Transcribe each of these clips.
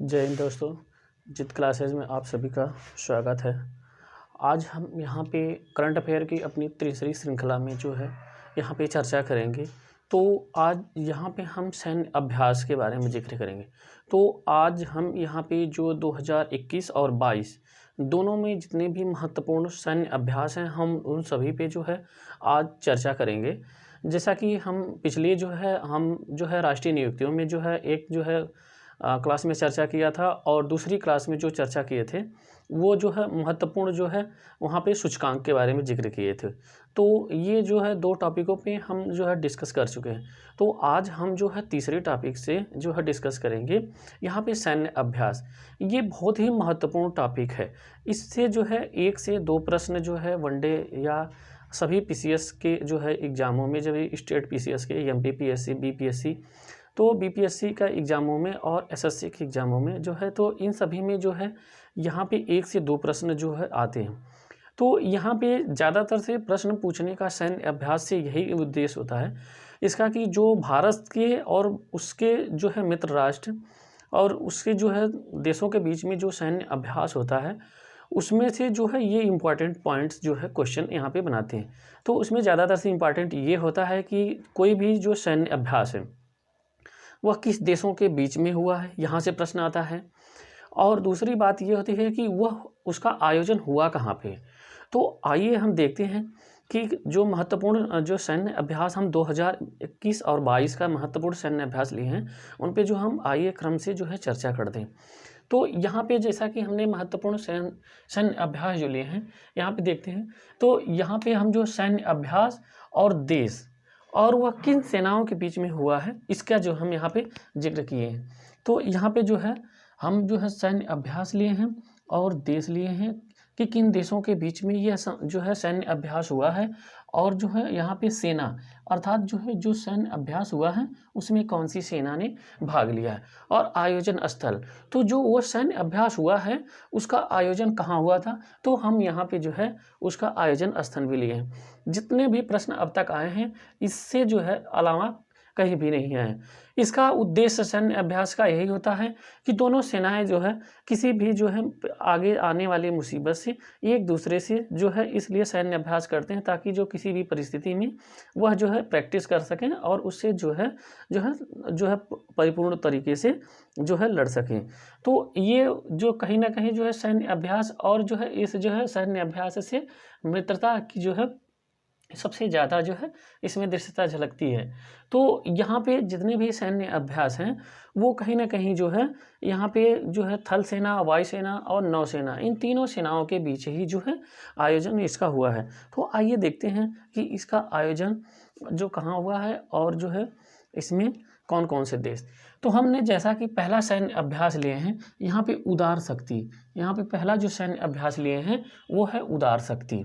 जय हिंद दोस्तों। जित क्लासेज में आप सभी का स्वागत है। आज हम यहाँ पे करंट अफेयर की अपनी तीसरी श्रृंखला में जो है यहाँ पे चर्चा करेंगे। तो आज यहाँ पे हम सैन्य अभ्यास के बारे में जिक्र करेंगे। तो आज हम यहाँ पे जो 2021 और 22 दोनों में जितने भी महत्वपूर्ण सैन्य अभ्यास हैं हम उन सभी पे जो है आज चर्चा करेंगे। जैसा कि हम पिछले जो है राष्ट्रीय नियुक्तियों में जो है एक जो है क्लास में चर्चा किया था और दूसरी क्लास में जो चर्चा किए थे वो जो है महत्वपूर्ण जो है वहाँ पे सूचकांक के बारे में जिक्र किए थे। तो ये जो है दो टॉपिकों पे हम जो है डिस्कस कर चुके हैं। तो आज हम जो है तीसरे टॉपिक से जो है डिस्कस करेंगे यहाँ पे सैन्य अभ्यास। ये बहुत ही महत्वपूर्ण टॉपिक है। इससे जो है 1 से 2 प्रश्न जो है वनडे या सभी पीसीएस के जो है एग्ज़ामों में, जब स्टेट पीसीएस के एमपीपीएससी बीपीएससी तो बीपीएससी का एग्ज़ामों में और एसएससी के एग्ज़ामों में जो है तो इन सभी में जो है यहाँ पे 1 से 2 प्रश्न जो है आते हैं। तो यहाँ पे ज़्यादातर से प्रश्न पूछने का सैन्य अभ्यास से यही उद्देश्य होता है इसका कि जो भारत के और उसके जो है मित्र राष्ट्र और उसके जो है देशों के बीच में जो सैन्य अभ्यास होता है उसमें से जो है ये इम्पॉर्टेंट पॉइंट्स जो है क्वेश्चन यहाँ पे बनाते हैं। तो उसमें ज़्यादातर से इम्पॉर्टेंट ये होता है कि कोई भी जो सैन्य अभ्यास है वह किस देशों के बीच में हुआ है, यहाँ से प्रश्न आता है। और दूसरी बात ये होती है कि वह उसका आयोजन हुआ कहाँ पे। तो आइए हम देखते हैं कि जो महत्वपूर्ण जो सैन्य अभ्यास हम 2021 और 22 का महत्वपूर्ण सैन्य अभ्यास लिए हैं उन पे जो हम आइए क्रम से जो है चर्चा कर दें। तो यहाँ पे जैसा कि हमने महत्वपूर्ण सैन्य अभ्यास जो लिए हैं यहाँ पे देखते हैं। तो यहाँ पे हम जो सैन्य अभ्यास और देश और वह किन सेनाओं के बीच में हुआ है इसका जो हम यहाँ पे जिक्र किए हैं। तो यहाँ पे जो है हम जो है सैन्य अभ्यास लिए हैं और देश लिए हैं कि किन देशों के बीच में यह जो है सैन्य अभ्यास हुआ है और जो है यहाँ पे सेना अर्थात जो है जो सैन्य अभ्यास हुआ है उसमें कौन सी सेना ने भाग लिया है और आयोजन स्थल। तो जो वो सैन्य अभ्यास हुआ है उसका आयोजन कहाँ हुआ था तो हम यहाँ पे जो है उसका आयोजन स्थल भी लिए हैं। जितने भी प्रश्न अब तक आए हैं इससे जो है अलावा कहीं भी नहीं आए। इसका उद्देश्य सैन्य अभ्यास का यही होता है कि दोनों सेनाएं जो है किसी भी जो है आगे आने वाली मुसीबत से एक दूसरे से जो है इसलिए सैन्य अभ्यास करते हैं ताकि जो किसी भी परिस्थिति में वह जो है प्रैक्टिस कर सकें और उससे जो है परिपूर्ण तरीके से जो है लड़ सकें। तो ये जो कहीं ना कहीं जो है सैन्य अभ्यास और जो है इस जो है सैन्य अभ्यास से मित्रता की जो है सबसे ज़्यादा जो है इसमें दृश्यता झलकती है। तो यहाँ पे जितने भी सैन्य अभ्यास हैं वो कहीं ना कहीं जो है यहाँ पे जो है थल सेना, वायुसेना और नौसेना इन तीनों सेनाओं के बीच ही जो है आयोजन इसका हुआ है। तो आइए देखते हैं कि इसका आयोजन जो कहाँ हुआ है और जो है इसमें कौन कौन से देश। तो हमने जैसा कि पहला सैन्य अभ्यास लिए हैं यहाँ पे उदार शक्ति, यहाँ पे पहला जो सैन्य अभ्यास लिए हैं वो है उदार शक्ति।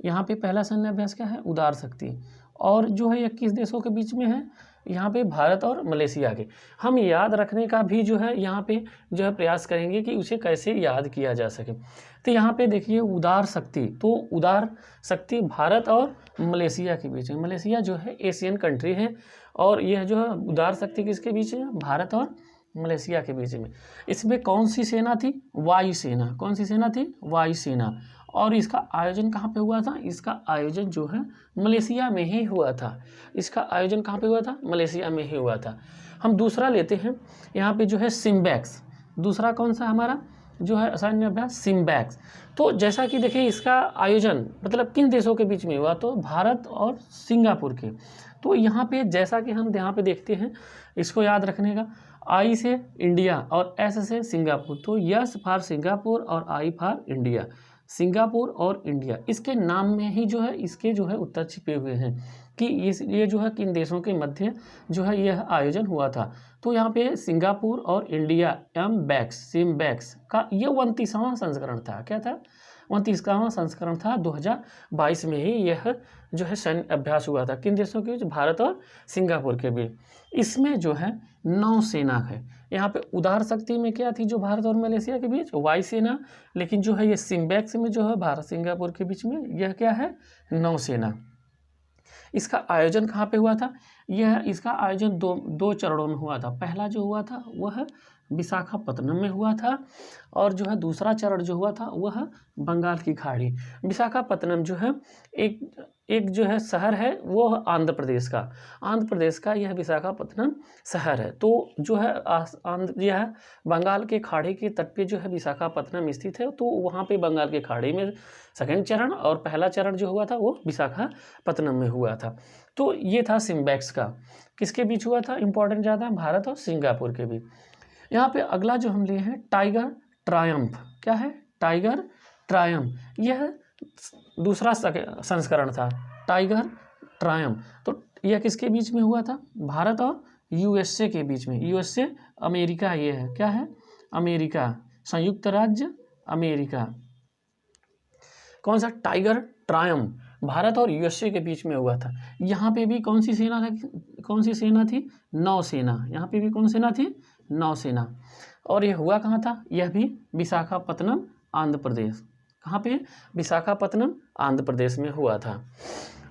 यहाँ पे पहला सैन्य अभ्यास क्या है उदार शक्ति और जो है 21 देशों के बीच में है यहाँ पे भारत और मलेशिया के। हम याद रखने का भी जो है यहाँ पे जो है प्रयास करेंगे कि उसे कैसे याद किया जा सके। तो यहाँ पे देखिए उदार शक्ति, तो उदार शक्ति भारत और मलेशिया के बीच में। मलेशिया जो है एशियन कंट्री है और यह जो है उदार शक्ति किसके बीच है भारत और मलेशिया के बीच में। इसमें कौन सी सेना थी वायुसेना, कौन सी सेना थी वायुसेना। और इसका आयोजन कहाँ पे हुआ था इसका आयोजन जो है मलेशिया में ही हुआ था। इसका आयोजन कहाँ पे हुआ था मलेशिया में ही हुआ था। हम दूसरा लेते हैं यहाँ पे जो है सिम्बैक्स। दूसरा कौन सा हमारा जो है सैन्य अभ्यास सिम्बैक्स। तो जैसा कि देखिए इसका आयोजन मतलब किन देशों के बीच में हुआ तो भारत और सिंगापुर के। तो यहाँ पे जैसा कि हम यहाँ पे देखते हैं इसको याद रखने का आई से इंडिया और एस से सिंगापुर। तो यस फॉर सिंगापुर और आई फॉर इंडिया, सिंगापुर और इंडिया इसके नाम में ही जो है इसके जो है उत्तर छिपे हुए हैं कि ये जो है किन देशों के मध्य जो है यह आयोजन हुआ था। तो यहाँ पे सिंगापुर और इंडिया सिम्बैक्स का ये 29वां संस्करण था। क्या था 29वां संस्करण था। 2022 में ही यह जो है सैन्य अभ्यास हुआ था किन देशों के बीच भारत और सिंगापुर के बीच। इसमें जो है नौसेना है। यहाँ पे उदार शक्ति में क्या थी जो भारत और मलेशिया के बीच वायुसेना, लेकिन जो है ये सिम्बैक्स में जो है भारत सिंगापुर के बीच में यह क्या है नौसेना। इसका आयोजन कहाँ पे हुआ था इसका आयोजन दो चरणों में हुआ था। पहला जो हुआ था वह विशाखापत्तनम में हुआ था, और जो है दूसरा चरण जो हुआ था वह बंगाल की खाड़ी। विशाखापत्तनम जो है एक जो है शहर है वो आंध्र प्रदेश का यह विशाखापत्तनम शहर है। तो जो है यह बंगाल के खाड़ी के तट पे जो है विशाखापत्तनम स्थित है। तो वहाँ पे बंगाल के खाड़ी में सेकंड चरण और पहला चरण जो हुआ था वो विशाखापत्तनम में हुआ था। तो ये था सिम्बैक्स का, किसके बीच हुआ था, इंपॉर्टेंट ज़्यादा, भारत और सिंगापुर के बीच। यहाँ पे अगला जो हम लिए हैं टाइगर ट्रायम्फ, क्या है, टाइगर ट्रायम्फ, यह दूसरा संस्करण था टाइगर ट्रायम्फ। तो यह किसके बीच में हुआ था, भारत और यूएसए के बीच में। यूएसए अमेरिका, ये है क्या है, अमेरिका, संयुक्त राज्य अमेरिका। कौन सा, टाइगर ट्रायम्फ भारत और यूएसए के बीच में हुआ था। यहाँ पे भी कौन सी सेना थी, नौसेना। यहाँ पे भी कौन सेना थी, नौसेना। और यह हुआ कहाँ था, यह भी विशाखापत्तनम आंध्र प्रदेश। कहाँ पे, विशाखापत्तनम आंध्र प्रदेश में हुआ था।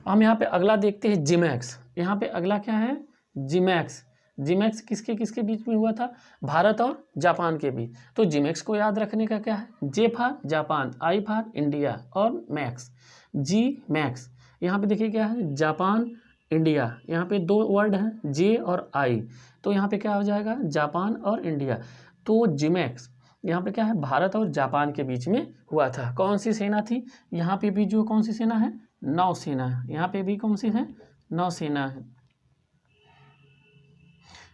हम यहाँ पे अगला देखते हैं जिमैक्स। यहाँ पे अगला क्या है, जिमैक्स। जिमैक्स किसके बीच में हुआ था, भारत और जापान के बीच। तो जिमैक्स को याद रखने का क्या है, J for Japan, I for India और मैक्स, जी मैक्स। यहाँ पे देखिए क्या है, जापान इंडिया, यहाँ पे दो वर्ड हैं जे और आई, तो यहाँ पे क्या हो जाएगा, जापान और इंडिया। तो जिमैक्स यहाँ पे क्या है, भारत और जापान के बीच में हुआ था। कौन सी सेना थी, यहाँ पे भी जो कौन सी सेना है, नौसेना। यहाँ पे भी कौन सी है, नौसेना है।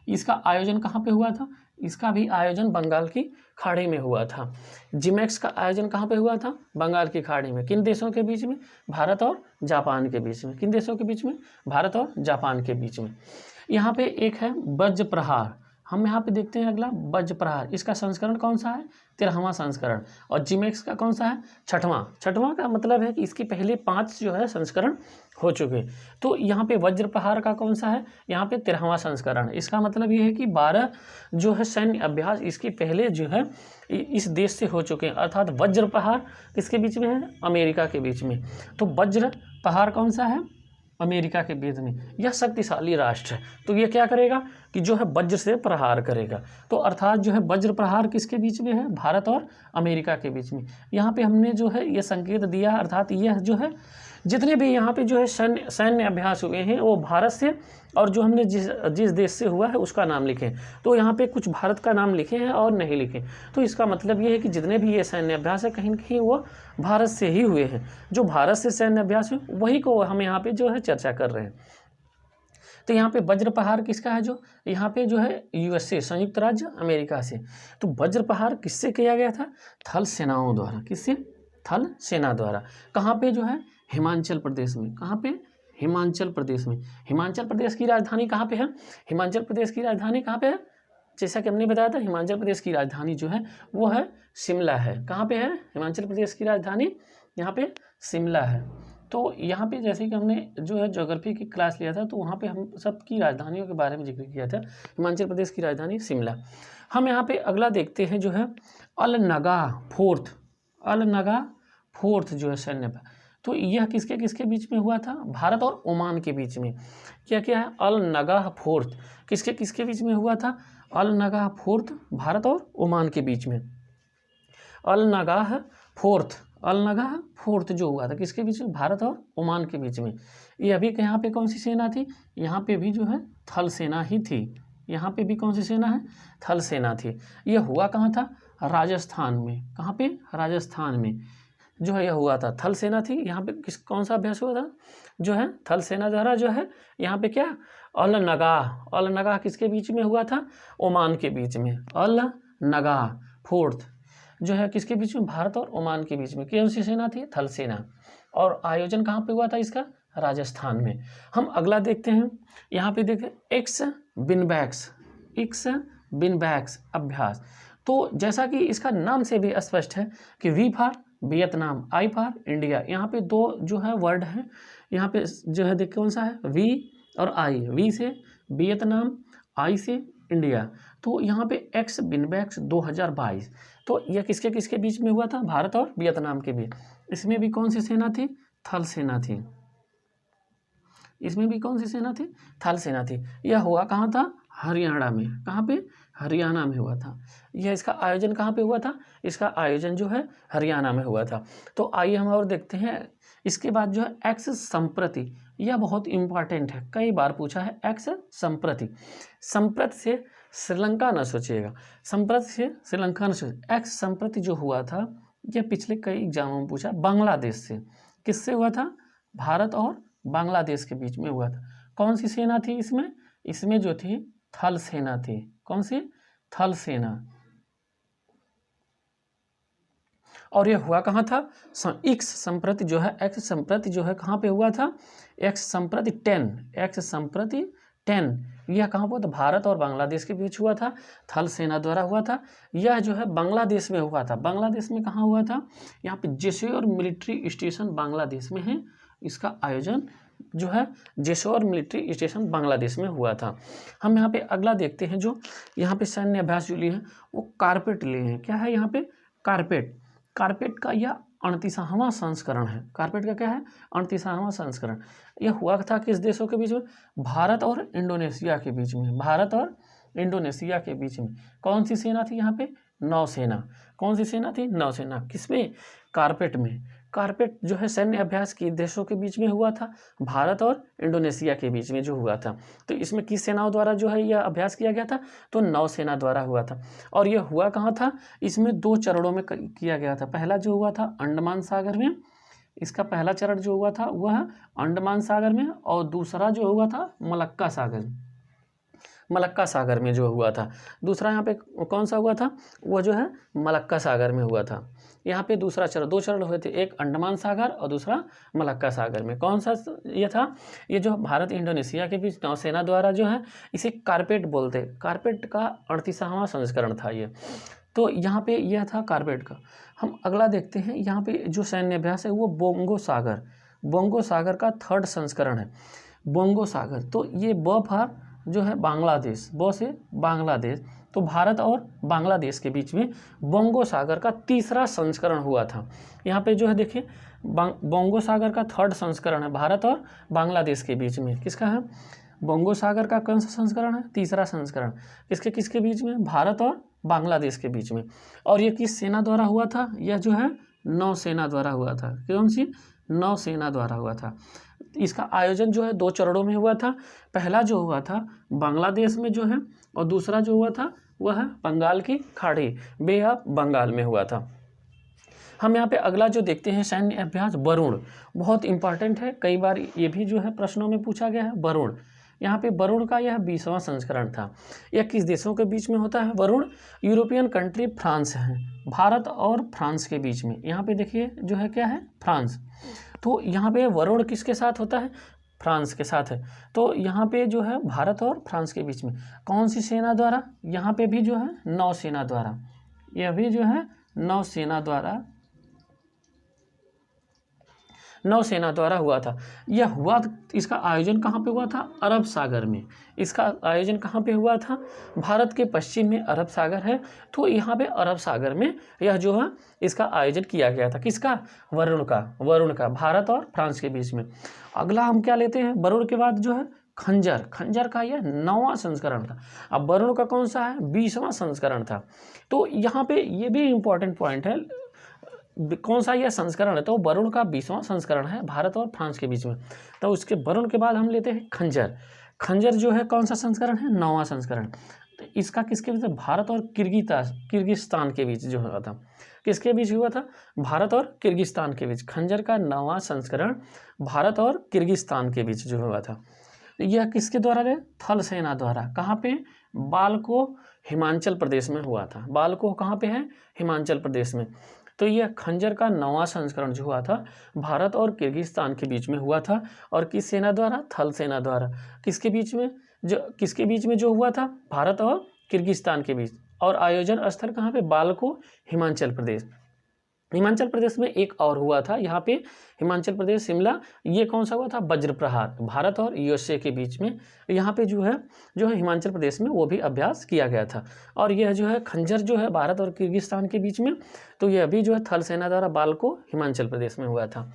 इसका आयोजन कहाँ पे हुआ था, इसका भी आयोजन बंगाल की खाड़ी में हुआ था। जिमैक्स का आयोजन कहाँ पे हुआ था, बंगाल की खाड़ी में। किन देशों के बीच में, भारत और जापान के बीच में। किन देशों के बीच में, भारत और जापान के बीच में। यहाँ पे एक है वज्र प्रहार। हम यहाँ पे देखते हैं अगला वज्र प्रहार, इसका संस्करण कौन सा है, 13वां संस्करण। और जिमैक्स का कौन सा है, 6वां का मतलब है कि इसके पहले 5 जो है संस्करण हो चुके। तो यहाँ पे वज्र प्रहार का कौन सा है, यहाँ पे 13वां संस्करण। इसका मतलब ये है कि 12 जो है सैन्य अभ्यास इसके पहले जो है इस देश से हो चुके हैं। अर्थात वज्र प्रहार किसके बीच में है, अमेरिका के बीच में। तो वज्र प्रहार कौन सा है, अमेरिका के बीच में। यह शक्तिशाली राष्ट्र है, तो ये क्या करेगा कि जो है वज्र से प्रहार करेगा। तो अर्थात जो है वज्र प्रहार किसके बीच में है, भारत और अमेरिका के बीच में। यहाँ पे हमने जो है ये संकेत दिया, अर्थात यह जो है जितने भी यहाँ पे जो है सैन्य अभ्यास हुए हैं वो भारत से, और जो हमने जिस देश से हुआ है उसका नाम लिखें। तो यहाँ पे कुछ भारत का नाम लिखे हैं और नहीं लिखे। तो इसका मतलब ये है कि जितने भी ये सैन्य अभ्यास है कहीं न कहीं वो भारत से ही हुए हैं। जो भारत से सैन्य अभ्यास हुए वही को हम यहाँ पे जो है चर्चा कर रहे हैं। तो यहाँ पे वज्र प्रहार किसका है, जो यहाँ पे जो है यूएसए, संयुक्त राज्य अमेरिका से। तो वज्र प्रहार किससे किया गया था, थल सेनाओं द्वारा। किससे, थल सेना द्वारा। कहाँ पे जो है, हिमाचल प्रदेश में। कहाँ पे, हिमाचल प्रदेश में। हिमाचल प्रदेश की राजधानी कहाँ पे है, हिमाचल प्रदेश की राजधानी कहाँ पे है, जैसा कि हमने बताया था हिमाचल प्रदेश की राजधानी जो है वो है शिमला है। कहाँ पे है, हिमाचल प्रदेश की राजधानी यहाँ पे शिमला है। तो यहाँ पे जैसे कि हमने जो है ज्योग्राफी की क्लास लिया था तो वहाँ पे हम सब की राजधानियों के बारे में जिक्र किया था। हिमाचल प्रदेश की राजधानी शिमला। हम यहाँ पे अगला देखते हैं जो है अलनगा फोर्थ। अलनगा फोर्थ जो है सैन्य, तो यह किसके किसके बीच में हुआ था, भारत और ओमान के बीच में। क्या क्या है, अलनगाह फोर्थ किसके किसके बीच में हुआ था, अलनगाह फोर्थ भारत और ओमान के बीच में। अलनगाह फोर्थ जो हुआ था किसके बीच में, भारत और ओमान के बीच में। ये अभी यहाँ पे कौन सी सेना थी, यहाँ पे भी जो है थल सेना ही थी। यहाँ पे भी कौन सी सेना है, थल सेना थी। यह हुआ कहाँ था, राजस्थान में। कहाँ पे, राजस्थान में जो है यह हुआ था, थल सेना थी। यहाँ पे कौन सा अभ्यास हुआ था, जो है थल सेना द्वारा जो है यहाँ पे क्या, अलनगाह किसके बीच में हुआ था, ओमान के बीच में। अलनगाह फोर्थ जो है किसके बीच में, भारत और ओमान के बीच में। कौन सी सेना थी, थल सेना। और आयोजन कहाँ पे हुआ था इसका, राजस्थान में। हम अगला देखते हैं, यहाँ पे देखें एक्स बिनबैक्स अभ्यास। तो जैसा कि इसका नाम से भी स्पष्ट है कि we for Vietnam, I for India. यहाँ पे दो जो है वर्ड हैं, यहाँ पे जो है देखिए कौन सा है, वी और आई। वी से वियतनाम, आई से इंडिया। तो यहाँ पे एक्स बिनबैक्स 2022, तो यह किसके किसके बीच में हुआ था, भारत और वियतनाम के बीच। इसमें भी कौन सी सेना थी, थल सेना थी। इसमें भी कौन सी सेना थी, थल सेना थी। यह हुआ कहाँ था, हरियाणा में। कहाँ पे? हरियाणा में हुआ था। यह इसका आयोजन कहाँ पे हुआ था? इसका आयोजन जो है हरियाणा में हुआ था। तो आइए हम और देखते हैं। इसके बाद जो है एक्स संप्रति, यह बहुत इंपॉर्टेंट है, कई बार पूछा है। एक्स संप्रति, संप्रति से श्रीलंका न सोचिएगा, संप्रति से श्रीलंका न सोचिए। एक्स संप्रति जो हुआ था यह पिछले कई एग्जामों में पूछा, बांग्लादेश से। किससे हुआ था? भारत और बांग्लादेश के बीच में हुआ था। कौन सी सेना थी इसमें? इसमें जो थी थल सेना थी। कौन सी? थल सेना। और यह हुआ कहाँ था? एक्स संप्रति जो है, एक्स संप्रति जो है कहाँ पे हुआ था? एक्स संप्रति 10, एक्स संप्रति 10 यह कहाँ पर था? भारत और बांग्लादेश के बीच हुआ था, थल सेना द्वारा हुआ था। यह जो है बांग्लादेश में हुआ था। बांग्लादेश में कहाँ हुआ था? यहाँ पे जेशोर मिलिट्री स्टेशन बांग्लादेश में है। इसका आयोजन जो है जेशोर मिलिट्री स्टेशन बांग्लादेश में हुआ था। हम यहाँ पे अगला देखते हैं। जो यहाँ पे सैन्य अभ्यास जो लिए हैं वो कारपेट लिए हैं। क्या है यहाँ पे? कारपेट। कारपेट का यह 38वां संस्करण है। कारपेट का क्या है? 38वां संस्करण। यह हुआ था किस देशों के बीच में? भारत और इंडोनेशिया के बीच में। भारत और इंडोनेशिया के बीच में। कौन सी सेना थी यहाँ पे? नौसेना। कौन सी सेना थी? नौसेना। किसमें? कारपेट में। कारपेट जो है सैन्य अभ्यास के देशों के बीच में हुआ था, भारत और इंडोनेशिया के बीच में जो हुआ था। तो इसमें किस सेनाओं द्वारा जो है यह अभ्यास किया गया था? तो नौसेना द्वारा हुआ था। और यह हुआ कहाँ था? इसमें 2 चरणों में किया गया था। पहला जो हुआ था अंडमान सागर में, इसका पहला चरण जो हुआ था वह अंडमान सागर में, और दूसरा जो हुआ था मलक्का सागर, मलक्का सागर में जो हुआ था। दूसरा यहाँ पे कौन सा हुआ था? वो जो है मलक्का सागर में हुआ था। यहाँ पे दूसरा चरण, 2 चरण हुए थे, एक अंडमान सागर और दूसरा मलक्का सागर में। कौन सा ये था? ये जो भारत इंडोनेशिया के बीच नौसेना द्वारा जो है इसे कारपेट बोलते। कारपेट का 38वां संस्करण था ये। तो यहाँ पे यह था कारपेट का। हम अगला देखते हैं। यहाँ पे जो सैन्य अभ्यास है वो बोंगो सागर, बोंगो सागर का 3rd संस्करण है। बोंगो सागर, तो ये ब फॉर जो है बांग्लादेश, बो से बांग्लादेश, तो भारत और बांग्लादेश के बीच में बोंगो सागर का 3रा संस्करण हुआ था। यहाँ पे जो है देखिए बोंगो सागर का 3rd संस्करण है, भारत और बांग्लादेश के बीच में। किसका है? बोंगो सागर का कौन सा संस्करण है? 3रा संस्करण। किसके किसके बीच में? भारत और बांग्लादेश के बीच में। और ये किस सेना द्वारा हुआ था? यह जो है नौसेना द्वारा हुआ था। कौन सी? नौसेना द्वारा हुआ था। इसका आयोजन जो है 2 चरणों में हुआ था। पहला जो हुआ था बांग्लादेश में जो है, और दूसरा जो हुआ था वह है बंगाल की खाड़ी, बे ऑफ बंगाल में हुआ था। हम यहाँ पे अगला जो देखते हैं सैन्य अभ्यास वरुण, बहुत इंपॉर्टेंट है, कई बार ये भी जो है प्रश्नों में पूछा गया है। वरुण, यहाँ पे वरुण का यह 20वां संस्करण था। यह किस देशों के बीच में होता है? वरुण यूरोपियन कंट्री फ्रांस है, भारत और फ्रांस के बीच में। यहाँ पे देखिए जो है क्या है? फ्रांस। तो यहाँ पे वरुण किसके साथ होता है? फ्रांस के साथ है। तो यहाँ पे जो है भारत और फ्रांस के बीच में कौन सी सेना द्वारा? यहाँ पे भी जो है नौसेना द्वारा, यह भी जो है नौसेना द्वारा, नौसेना द्वारा हुआ था। यह हुआ, इसका आयोजन कहाँ पे हुआ था? अरब सागर में। इसका आयोजन कहाँ पे हुआ था? भारत के पश्चिम में अरब सागर है, तो यहाँ पे अरब सागर में यह जो है इसका आयोजन किया गया था। किसका? वरुण का, वरुण का, भारत और फ्रांस के बीच में। अगला हम क्या लेते हैं? वरुण के बाद जो है खंजर, खंजर का यह 9वां संस्करण था। अब वरुण का कौन सा है? 20वां संस्करण था। तो यहाँ पे ये भी इम्पोर्टेंट पॉइंट है, कौन सा यह संस्करण है? तो वरुण का 20वां संस्करण है, भारत और फ्रांस के बीच में। तो उसके वरुण के बाद हम लेते हैं खंजर। खंजर जो है कौन सा संस्करण है? 9वां संस्करण। तो इसका किसके बीच? भारत और किर्गिस्तान के बीच जो हुआ था। किसके बीच हुआ था? भारत और किर्गिस्तान के बीच। खंजर का 9वां संस्करण भारत और किर्गिस्तान के बीच जो हुआ था। यह किसके द्वारा है? थल सेना द्वारा। कहाँ पे? बालको, हिमाचल प्रदेश में हुआ था। बालको कहाँ पे है? हिमाचल प्रदेश में। तो यह खंजर का 9वां संस्करण जो हुआ था भारत और किर्गिस्तान के बीच में हुआ था। और किस सेना द्वारा? थल सेना द्वारा। किसके बीच में? किसके बीच में जो हुआ था? भारत और किर्गिस्तान के बीच। और आयोजन स्थल कहाँ पे? बालको, हिमाचल प्रदेश। हिमाचल प्रदेश में एक और हुआ था, यहाँ पे हिमाचल प्रदेश शिमला, ये कौन सा हुआ था? वज्र प्रहार, भारत और यूएसए के बीच में। यहाँ पे जो है हिमाचल प्रदेश में वो भी अभ्यास किया गया था। और यह जो है खंजर जो है भारत और किर्गिस्तान के बीच में, तो यह भी जो है थल सेना द्वारा बालको, हिमाचल प्रदेश में हुआ था।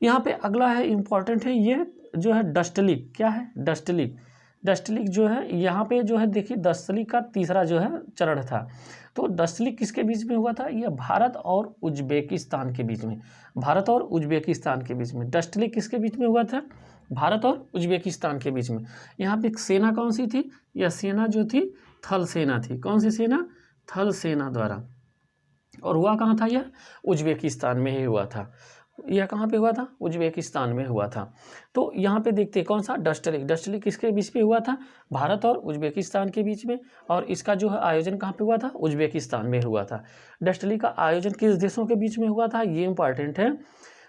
यहाँ पे अगला है इम्पॉर्टेंट है, ये जो है डस्टलिक। क्या है? डस्टलिक। डस्टलिक जो है यहाँ पे जो है देखिए डस्टलिक का तीसरा जो है चरण था। तो डस्टलिक किसके बीच में हुआ था? यह भारत और उज्बेकिस्तान के बीच में, भारत और उज्बेकिस्तान के बीच में डस्टलिक किसके बीच में हुआ था? भारत और उज्बेकिस्तान के बीच में। यहाँ पे सेना कौन सी थी? यह सेना जो थी थल सेना थी। कौन सी सेना? थल सेना द्वारा। और हुआ कहाँ था? यह उज्बेकिस्तान में ही हुआ था। यह कहाँ पे हुआ था? उज्बेकिस्तान में हुआ था। तो यहाँ पे देखते हैं कौन सा? डस्टलिक। डस्टलिक किसके बीच पे हुआ था? भारत और उज्बेकिस्तान के बीच में। और इसका जो है आयोजन कहाँ पे हुआ था? उज्बेकिस्तान में हुआ था। डस्टलिक का आयोजन किस देशों के बीच में हुआ था? ये इंपॉर्टेंट है।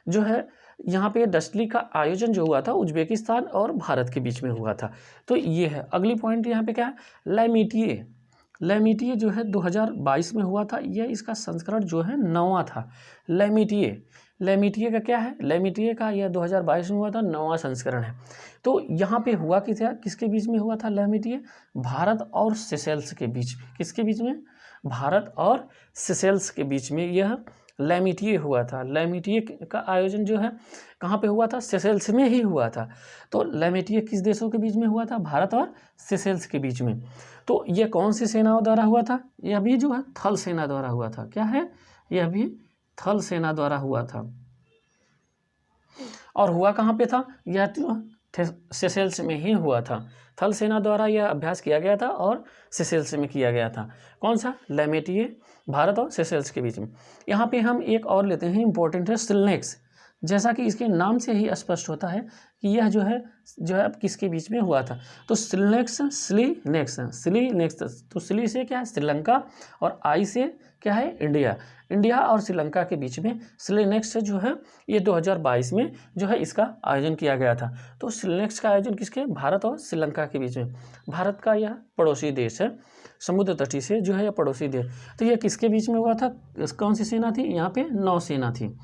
जो है यहाँ पे डस्टलिक का आयोजन जो हुआ था उज्बेकिस्तान और भारत के बीच में हुआ था। तो ये है। अगली पॉइंट यहाँ पे क्या है? लैमिटिए। लैमिटिए जो है 2022 में हुआ था। यह इसका संस्करण जो है 9वां था। लैमिटिए, लैमिटिए का क्या है? लैमिटिए का यह 2022 में हुआ था, 9वां संस्करण है। तो यहाँ पे हुआ किसके बीच में हुआ था लैमिटिए? भारत और सेशेल्स के बीच में। किसके बीच में? भारत और सेशेल्स के बीच में यह लैमिटिए हुआ था। लैमिटिए का आयोजन जो है कहाँ पे हुआ था? सेशेल्स में ही हुआ था। तो लैमिटिए किस देशों के बीच में हुआ था? भारत और सेशेल्स के बीच में। तो यह कौन सी सेनाओं द्वारा हुआ था? यह भी जो है थल सेना द्वारा हुआ था। क्या है? यह भी थल सेना द्वारा हुआ था। और हुआ कहाँ पे था? यह सेशेल्स में ही हुआ था। थल सेना द्वारा यह अभ्यास किया गया था और सेशेल्स में किया गया था। कौन सा? लैमिटिए, भारत और सेशेल्स के बीच में। यहाँ पे हम एक और लेते हैं, इंपॉर्टेंट है, सिलनेक्स। जैसा कि इसके नाम से ही स्पष्ट होता है कि यह जो है किसके बीच में हुआ था? तो सिलनेक्स, सिलीनेक्स। तो सिली से क्या है? श्रीलंका, और आई से क्या है? इंडिया। इंडिया और श्रीलंका के बीच में सिलीनेक्स जो है ये 2022 में जो है इसका आयोजन किया गया था। तो सिलीनेक्स का आयोजन किसके? भारत और श्रीलंका के बीच में। भारत का यह पड़ोसी देश है, समुद्र तटी से जो है यह पड़ोसी देश। तो यह किसके बीच में हुआ था? कौन सी सेना थी? यहाँ पे नौसेना थी।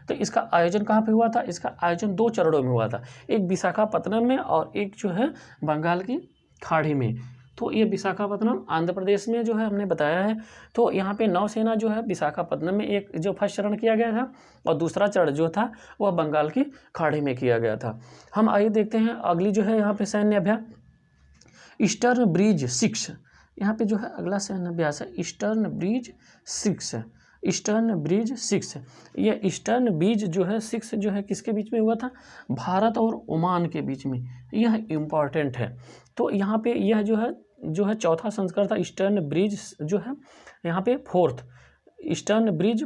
तो इसका आयोजन कहाँ पे हुआ था? इसका आयोजन 2 चरणों में हुआ था, एक विशाखापत्तनम में और एक जो है बंगाल की खाड़ी में। तो ये विशाखापत्तनम आंध्र प्रदेश में जो है हमने बताया है। तो यहाँ पे नौसेना जो है विशाखापत्तनम में एक जो फर्स्ट चरण किया गया था, और दूसरा चरण जो था वह बंगाल की खाड़ी में किया गया था। हम आइए देखते हैं अगली जो है यहाँ पे सैन्य अभ्यास, ईस्टर्न ब्रिज 6। यहाँ पे जो है अगला सैन्य अभ्यास है ईस्टर्न ब्रिज 6। ईस्टर्न ब्रिज 6, ये ईस्टर्न ब्रिज जो है 6 जो है किसके बीच में हुआ था? भारत और ओमान के बीच में। यह इम्पॉर्टेंट है। तो यहाँ पे यह जो है चौथा संस्करण था। ईस्टर्न ब्रिज जो है यहाँ पे फोर्थ, ईस्टर्न ब्रिज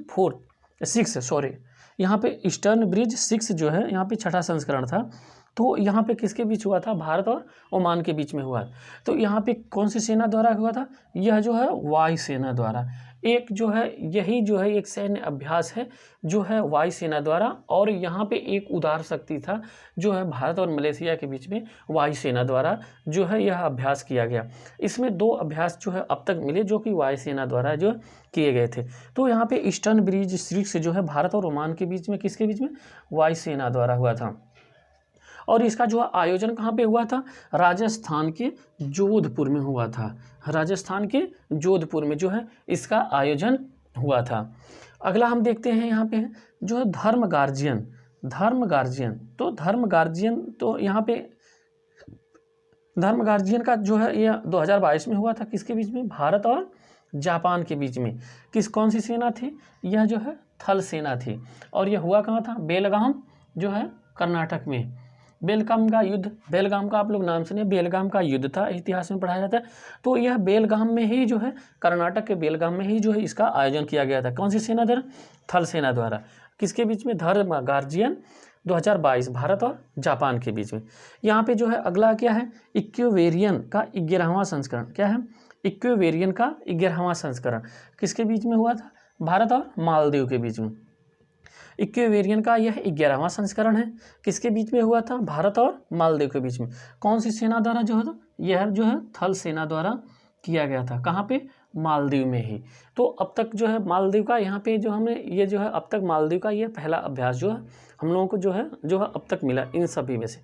6 सॉरी, यहाँ पे ईस्टर्न ब्रिज 6 जो है यहाँ पे छठा संस्करण था। तो यहाँ पे किसके बीच हुआ था? भारत और ओमान के बीच में हुआ। तो यहाँ पे कौन सी सेना द्वारा हुआ था? यह जो है वायु सेना द्वारा। एक जो है यही जो है एक सैन्य अभ्यास है जो है वायु सेना द्वारा। और यहाँ पे एक उदार शक्ति था जो है भारत और मलेशिया के बीच में वायु सेना द्वारा जो है यह अभ्यास किया गया। इसमें 2 अभ्यास जो है अब तक मिले जो कि वायु सेना द्वारा जो किए गए थे। तो यहाँ पे ईस्टर्न ब्रिज 6 जो है भारत और ओमान के बीच में किसके बीच में? वायु सेना द्वारा हुआ था। और इसका जो आयोजन कहाँ पे हुआ था? राजस्थान के जोधपुर में हुआ था। राजस्थान के जोधपुर में जो है इसका आयोजन हुआ था। अगला हम देखते हैं यहाँ पे जो है धर्म गार्जियन। तो धर्म गार्जियन तो यहाँ पे धर्म गार्जियन का जो है यह 2022 में हुआ था। किसके बीच में? भारत और जापान के बीच में। कौन सी सेना थी? यह जो है थल सेना थी। और यह हुआ कहाँ था? बेलगाम जो है कर्नाटक में। बेलगाम का युद्ध, बेलगाम का आप लोग नाम सुनिए, बेलगाम का युद्ध था, इतिहास में पढ़ाया जाता है। तो यह बेलगाम में ही जो है कर्नाटक के बेलगाम में ही जो है इसका आयोजन किया गया था। कौन सी सेना द्वारा? थल सेना द्वारा। किसके बीच में? धर्म गार्जियन 2022, भारत और जापान के बीच में। यहाँ पे जो है अगला क्या है? इक्वेरियन का 11वां संस्करण। क्या है? इक्वेरियन का 11वां संस्करण किसके बीच में हुआ था? भारत और मालदीव के बीच में। इक्वेरियन का यह 11वां संस्करण है। किसके बीच में हुआ था? भारत और मालदीव के बीच में। कौन सी सेना द्वारा जो है? यह जो है थल सेना द्वारा किया गया था। कहाँ पे? मालदीव में ही। तो अब तक जो है मालदीव का यहाँ पे जो हमें ये जो है अब तक मालदीव का यह पहला अभ्यास जो है हम लोगों को जो है अब तक मिला इन सभी में से।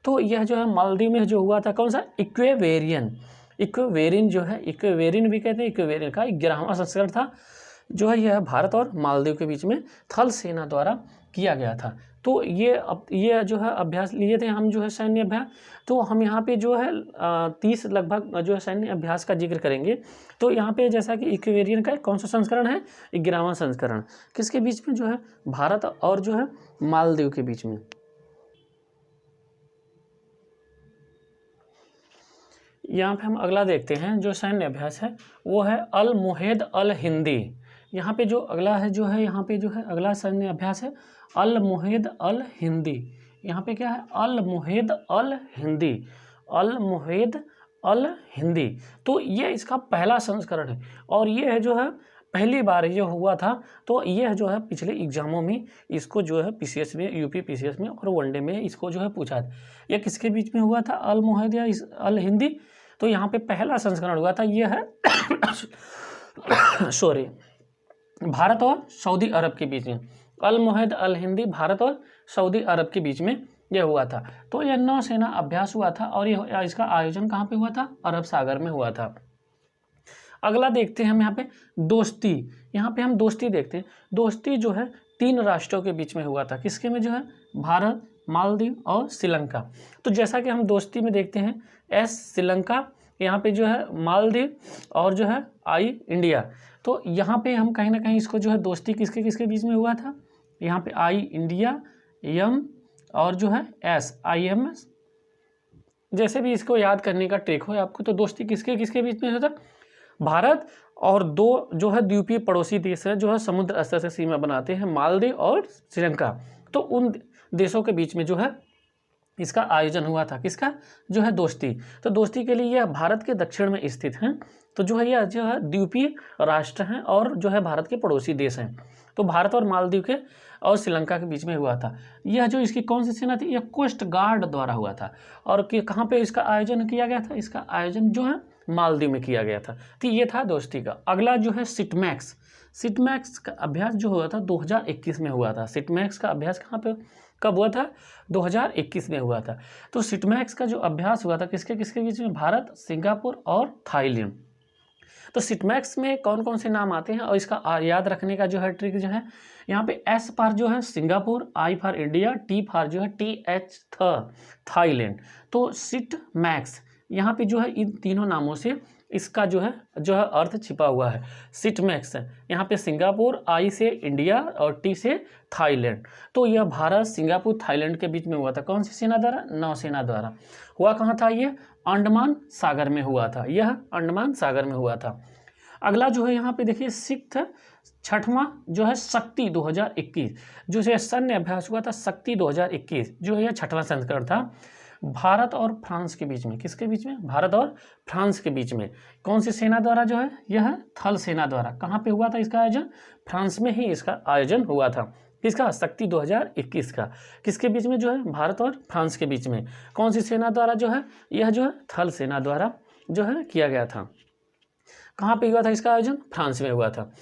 तो यह जो है मालदीव में जो हुआ था कौन सा? इक्वेरियन जो है, इक्वेरियन भी कहते हैं, इक्वेरियन का 11वां संस्करण था जो है यह भारत और मालदीव के बीच में थल सेना द्वारा किया गया था। तो ये जो है अभ्यास लिए थे हम, जो है सैन्य अभ्यास। तो हम यहाँ पे जो है 30 लगभग जो है सैन्य अभ्यास का जिक्र करेंगे। तो यहाँ पे जैसा कि इक्वेरियन का कौन सा संस्करण है, 11वां संस्करण, किसके बीच में, जो है भारत और जो है मालदीव के बीच में। यहाँ पे हम अगला देखते हैं जो सैन्य अभ्यास है, वो है अल मुहेद अल हिंदी। यहाँ पे जो अगला है, जो है यहाँ पे जो है अगला सैन्य अभ्यास है अल मुहेद अल हिंदी। यहाँ पे क्या है, अल मुहेद अल हिंदी, अल मुहेद अल हिंदी। तो ये इसका पहला संस्करण है, और ये है जो है पहली बार ये हुआ था। तो ये जो है पिछले एग्जामों में इसको जो है पीसीएस में, यूपी पीसीएस में और वनडे में इसको जो है पूछा था। ये किसके बीच में हुआ था, अल मुहेद या अल हिंदी। तो यहाँ पे पहला संस्करण हुआ था, ये है सॉरी, भारत और सऊदी अरब के बीच में। अल मुहेद अल हिंदी भारत और सऊदी अरब के बीच में यह हुआ था। तो यह नौसेना अभ्यास हुआ था, और यह इसका आयोजन कहाँ पे हुआ था, अरब सागर में हुआ था। अगला देखते हैं हम यहाँ पे दोस्ती। यहाँ पे हम दोस्ती देखते हैं। दोस्ती जो है 3 राष्ट्रों के बीच में हुआ था, किसके में, जो है भारत, मालदीव और श्रीलंका। तो जैसा कि हम दोस्ती में देखते हैं, एस श्रीलंका, यहाँ पे जो है मालदीव, और जो है आई इंडिया। तो यहाँ पे हम कहीं ना कहीं इसको जो है दोस्ती किसके किसके बीच में हुआ था, यहाँ पे आई इंडिया, एम और जो है एस IMS, जैसे भी इसको याद करने का ट्रिक हो आपको। तो दोस्ती किसके किसके बीच में होता, भारत और 2 जो है द्वीपीय पड़ोसी देश है, जो है समुद्र स्तर से सीमा बनाते हैं, मालदीव और श्रीलंका। तो उन देशों के बीच में जो है इसका आयोजन हुआ था, किसका, जो है दोस्ती। तो दोस्ती के लिए यह भारत के दक्षिण में स्थित हैं। तो जो है यह जो है द्वीपीय राष्ट्र हैं और जो है भारत के पड़ोसी देश हैं। तो भारत और मालदीव के और श्रीलंका के बीच में हुआ था। यह जो इसकी कौन सी सेना थी, यह कोस्ट गार्ड द्वारा हुआ था। और कहाँ पे इसका आयोजन किया गया था, इसका आयोजन जो है मालदीव में किया गया था। तो ये था दोस्ती का। अगला जो है सिटमैक्स। सिटमैक्स का अभ्यास जो हुआ था 2021 में हुआ था। सिटमैक्स का अभ्यास कहाँ पे कब हुआ था, 2021 में हुआ था। तो सिटमैक्स का जो अभ्यास हुआ था किसके किसके बीच में, भारत, सिंगापुर और थाईलैंड। तो सिटमैक्स में कौन कौन से नाम आते हैं, और इसका याद रखने का जो है ट्रिक जो है, यहाँ पे एस फॉर जो है Singapore, I for India, T for जो है TH थाईलैंड। तो सिटमैक्स यहाँ पे जो है इन तीनों नामों से इसका जो है अर्थ छिपा हुआ है। सिटमैक्स है यहाँ पे सिंगापुर, आई से इंडिया और टी से थाईलैंड। तो यह भारत, सिंगापुर, थाईलैंड के बीच में हुआ था। कौन सी सेना द्वारा, नौसेना द्वारा। हुआ कहाँ था, ये अंडमान सागर में हुआ था। यह अंडमान सागर में हुआ था। अगला जो है यहाँ पे देखिए सिक्स्थ 6वां जो है शक्ति 2021, जो है सैन्य अभ्यास हुआ था शक्ति 2021, जो है 6वां संस्करण था। भारत और फ्रांस के बीच में, किसके बीच में, भारत और फ्रांस के बीच में। कौन सी सेना द्वारा, जो है यह थल सेना द्वारा। कहाँ पे हुआ था इसका आयोजन, फ्रांस में ही इसका आयोजन हुआ था। किसका, शक्ति 2021 का। किसके बीच में, जो है भारत और फ्रांस के बीच में। कौन सी सेना द्वारा, जो है यह जो है थल सेना द्वारा जो है किया गया था। कहाँ पे हुआ था इसका आयोजन, फ्रांस में हुआ था।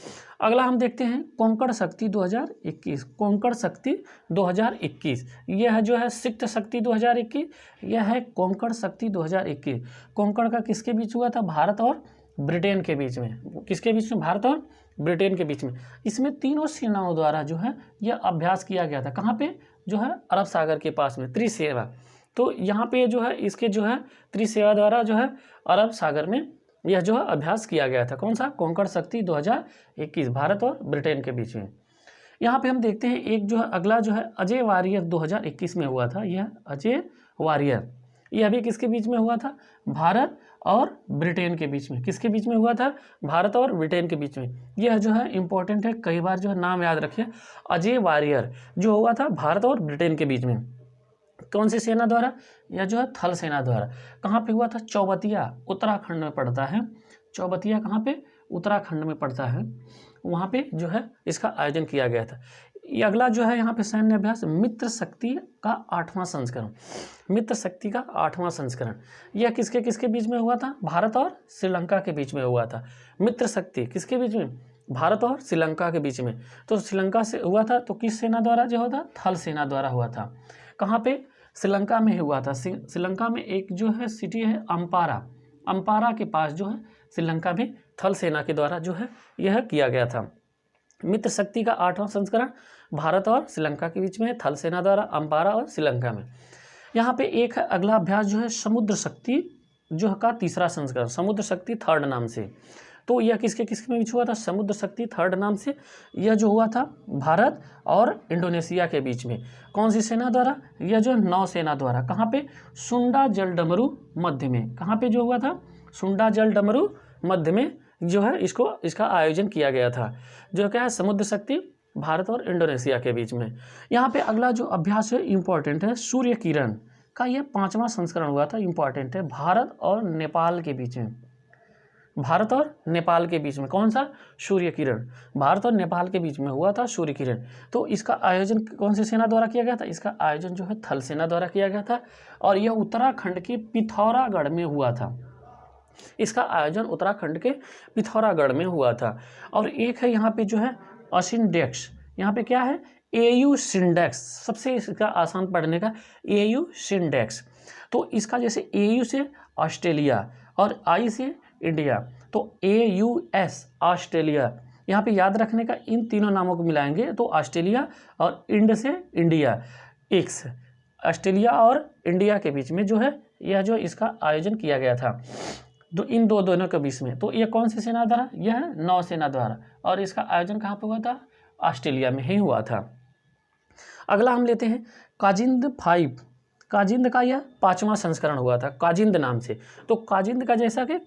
अगला हम देखते हैं कोंकण शक्ति 2021। कोंकण शक्ति 2021, यह जो है सिक्त शक्ति 2021, यह है कोंकण शक्ति 2021। कोंकण का किसके बीच हुआ था, भारत और ब्रिटेन के बीच में। किसके बीच में, भारत और ब्रिटेन के बीच में। इसमें तीनों सेनाओं द्वारा जो है यह अभ्यास किया गया था। कहाँ पे, जो है अरब सागर के पास में, त्रिसेवा। तो यहाँ पे जो है इसके जो है त्रिसेवा द्वारा जो है अरब सागर में यह जो है अभ्यास किया गया था। कौन सा, कोंकण शक्ति 2021, भारत और ब्रिटेन के बीच में। यहाँ पे हम देखते हैं एक जो है अगला जो है अजय वारियर 2021 में हुआ था। यह अजय वारियर, यह भी किसके बीच में हुआ था, भारत और ब्रिटेन के बीच में। किसके बीच में हुआ था, भारत और ब्रिटेन के बीच में। यह जो है इंपॉर्टेंट है, कई बार जो है नाम याद रखिए। अजय वारियर जो हुआ था भारत और ब्रिटेन के बीच में। कौन सी सेना द्वारा, यह जो है थल सेना द्वारा। कहाँ पे हुआ था, चौबतिया, उत्तराखंड में पड़ता है। चौबतिया कहाँ पे, उत्तराखंड में पड़ता है। वहाँ पे जो है इसका आयोजन किया गया था। ये अगला जो है यहाँ पे सैन्य अभ्यास मित्र शक्ति का 8वां संस्करण। मित्र शक्ति का 8वां संस्करण, यह किसके किसके बीच में हुआ था, भारत और श्रीलंका के बीच में हुआ था। मित्र शक्ति किसके बीच में, भारत और श्रीलंका के बीच में। तो श्रीलंका से हुआ था, तो किस सेना द्वारा जो होता, थल सेना द्वारा हुआ था। कहाँ पे, श्रीलंका में हुआ था। श्रीलंका में एक जो है सिटी है अम्पारा, अम्पारा के पास जो है श्रीलंका में थल सेना के द्वारा जो है यह किया गया था। मित्र शक्ति का 8वां संस्करण भारत और श्रीलंका के बीच में, थल सेना द्वारा अम्पारा और श्रीलंका में। यहाँ पे एक अगला अभ्यास जो है समुद्र शक्ति जो का तीसरा संस्करण, समुद्र शक्ति थर्ड नाम से। तो यह किसके किसके बीच हुआ था? समुद्र शक्ति थर्ड नाम से यह जो हुआ था भारत और इंडोनेशिया के बीच में। कौन सी सेना द्वारा? यह जो नौसेना द्वारा। कहाँ पे? सुंडा जल डमरू मध्य में। कहाँ पे जो हुआ था? सुंडा जल डमरू मध्य में जो है इसका आयोजन किया गया था, जो क्या है समुद्र शक्ति भारत और इंडोनेशिया के बीच में। यहाँ पे अगला जो अभ्यास है इम्पॉर्टेंट है, सूर्य किरण का यह 5वां संस्करण हुआ था, इम्पॉर्टेंट है, भारत और नेपाल के बीच में। भारत और नेपाल के बीच में कौन सा? सूर्य किरण। भारत और नेपाल के बीच में हुआ था सूर्य किरण। तो इसका आयोजन कौन सी सेना द्वारा किया गया था? इसका आयोजन जो है थल सेना द्वारा किया गया था और यह उत्तराखंड के पिथौरागढ़ में हुआ था। इसका आयोजन उत्तराखंड के पिथौरागढ़ में हुआ था। और एक है यहाँ पे जो है असिंडेक्स। यहाँ पे क्या है? AU सिंडेक्स, सबसे इसका आसान पढ़ने का AU सिंडेक्स। तो इसका जैसे AU से ऑस्ट्रेलिया और I से इंडिया, तो AUS ऑस्ट्रेलिया। यहाँ पे याद रखने का इन तीनों नामों को मिलाएंगे तो ऑस्ट्रेलिया और इंड से इंडिया, X ऑस्ट्रेलिया और इंडिया के बीच में जो है यह जो इसका आयोजन किया गया था इन दोनों के बीच में। तो यह कौन सी सेना द्वारा? यह है नौसेना द्वारा और इसका आयोजन कहाँ पे हुआ था? ऑस्ट्रेलिया में ही हुआ था। अगला हम लेते हैं काजिंद 5। काजिंद का यह 5वां संस्करण हुआ था काजिंद नाम से। तो काजिंद का जैसा कि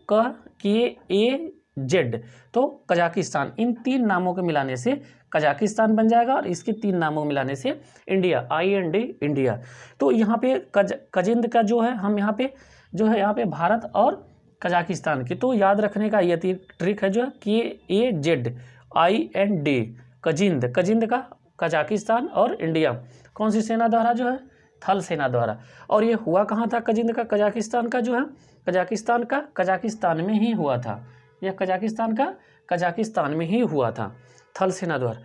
KAZ, तो कजाकिस्तान, इन 3 नामों को मिलाने से कजाकिस्तान बन जाएगा और इसके 3 नामों को मिलाने से इंडिया, IND इंडिया। तो यहाँ पे काजिंद का जो है हम यहाँ पे जो है यहाँ पे भारत और कजाकिस्तान की, तो याद रखने का ये ट्रिक है जो है KAZ IND काजिंद। काजिंद का कजाकिस्तान और इंडिया कौन सी सेना द्वारा? जो है थल सेना द्वारा। और ये हुआ कहाँ था? काजिंद का कजाकिस्तान का जो है कजाकिस्तान में ही हुआ था। यह कजाकिस्तान का कजाकिस्तान में ही हुआ था थल सेना द्वारा।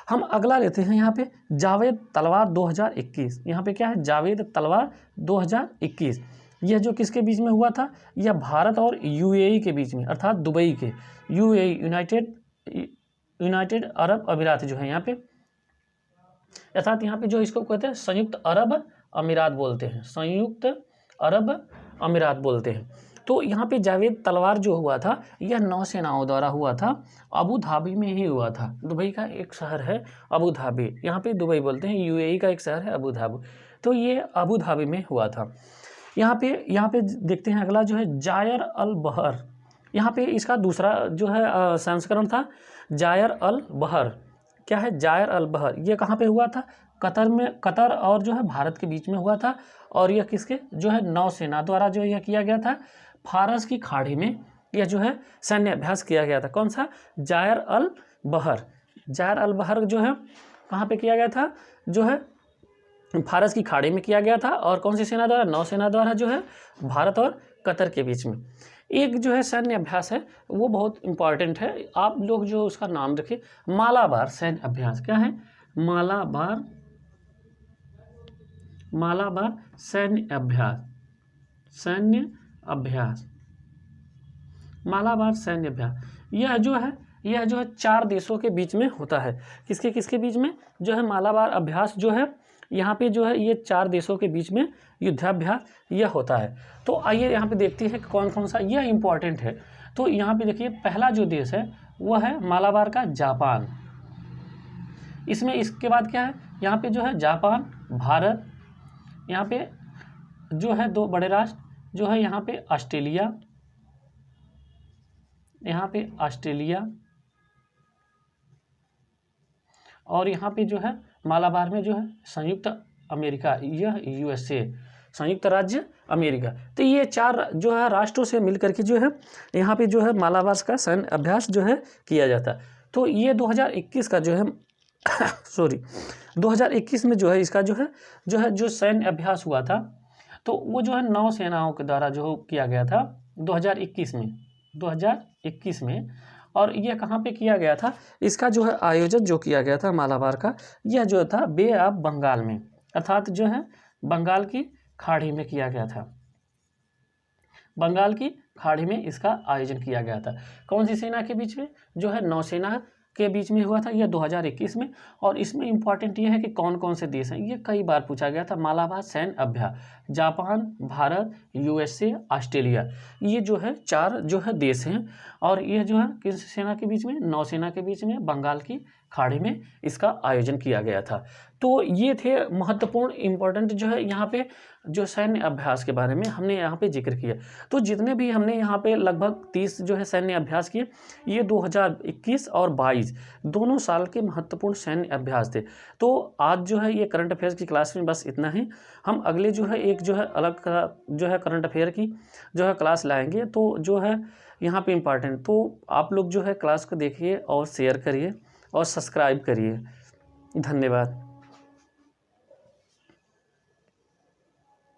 हम अगला लेते हैं यहाँ पे जावेद तलवार 2021। यहाँ पे क्या है? जावेद तलवार 2021। यह जो किसके बीच में हुआ था? यह भारत और UAE के बीच में, अर्थात दुबई के, UAE यूनाइटेड अरब अमीरात जो है यहाँ पे, अर्थात यहाँ पे जो इसको कहते हैं संयुक्त अरब अमीरात बोलते हैं, संयुक्त अरब अमीरात बोलते हैं। तो यहाँ पे जावेद तलवार जो हुआ था यह नौसेनाओं द्वारा हुआ था, अबू धाबी में ही हुआ था। दुबई का एक शहर है अबू धाबी, यहाँ पे दुबई बोलते हैं, UAE का एक शहर है अबू धाबी, तो ये अबू धाबी में हुआ था। यहाँ पे देखते हैं अगला जो है जायर अल बहर। यहाँ पे इसका दूसरा जो है संस्करण था जायर अल बहर। क्या है? जायर अल बहर। ये कहाँ पे हुआ था? कतर में, कतर और जो है भारत के बीच में हुआ था। और यह किसके जो है नौसेना द्वारा जो यह किया गया था, फारस की खाड़ी में यह जो है सैन्य अभ्यास किया गया था। कौन सा? जायर अल बहर। जायर अल बहर जो है कहाँ पे किया गया था? जो है फारस की खाड़ी में किया गया था। और कौन सी सेना द्वारा? नौसेना द्वारा जो है भारत और कतर के बीच में। एक जो है सैन्य अभ्यास है वो बहुत इंपॉर्टेंट है, आप लोग जो उसका नाम रखें, मालाबार सैन्य अभ्यास। क्या है? मालाबार सैन्य अभ्यास, मालाबार सैन्य अभ्यास। यह जो है 4 देशों के बीच में होता है। किसके किसके बीच में? जो है मालाबार अभ्यास जो है यहाँ पे जो है ये 4 देशों के बीच में युद्धाभ्यास यह होता है। तो आइए यहाँ पे देखते हैं कौन कौन सा यह इम्पॉर्टेंट है। तो यहाँ पे देखिए पहला जो देश है वह है मालाबार का जापान। इसमें इसके बाद क्या है? यहाँ पे जो है जापान, भारत, यहाँ पे जो है 2 बड़े राष्ट्र जो है यहाँ पे ऑस्ट्रेलिया, और यहाँ पे जो है मालाबार में जो है संयुक्त अमेरिका, यह USA, संयुक्त राज्य अमेरिका। तो ये 4 जो है राष्ट्रों से मिलकर के जो है यहाँ पे जो है मालाबार का सैन्य अभ्यास जो है किया जाता। तो ये 2021 का जो है 2021 में जो है इसका जो सैन्य अभ्यास हुआ था, तो वो जो है नौसेनाओं के द्वारा जो किया गया था 2021 में। और यह कहाँ पे किया गया था? इसका जो है आयोजन जो किया गया था मालाबार का, यह जो था बे ऑफ बंगाल में, अर्थात जो है बंगाल की खाड़ी में किया गया था। बंगाल की खाड़ी में इसका आयोजन किया गया था। कौन सी सेना के बीच में? जो है नौसेना के बीच में हुआ था, यह 2021 में। और इसमें इम्पॉर्टेंट ये है कि कौन कौन से देश हैं, ये कई बार पूछा गया था। मालाबार सैन्य अभ्यास, जापान, भारत, यूएसए, ऑस्ट्रेलिया, ये जो है 4 जो है देश हैं। और ये जो है किस सेना के बीच में, नौसेना के बीच में, बंगाल की खाड़ी में इसका आयोजन किया गया था। तो ये थे महत्वपूर्ण इम्पोर्टेंट जो है यहाँ पे जो सैन्य अभ्यास के बारे में हमने यहाँ पे जिक्र किया। तो जितने भी हमने यहाँ पे लगभग 30 जो है सैन्य अभ्यास किए, ये 2021 और 22 दोनों साल के महत्वपूर्ण सैन्य अभ्यास थे। तो आज जो है ये करंट अफेयर्स की क्लास में बस इतना ही। हम अगले जो है एक जो है अलग जो है करंट अफेयर की जो है क्लास लाएंगे, तो जो है यहाँ पे इम्पॉर्टेंट, तो आप लोग जो है क्लास को देखिए और शेयर करिए और सब्सक्राइब करिए। धन्यवाद।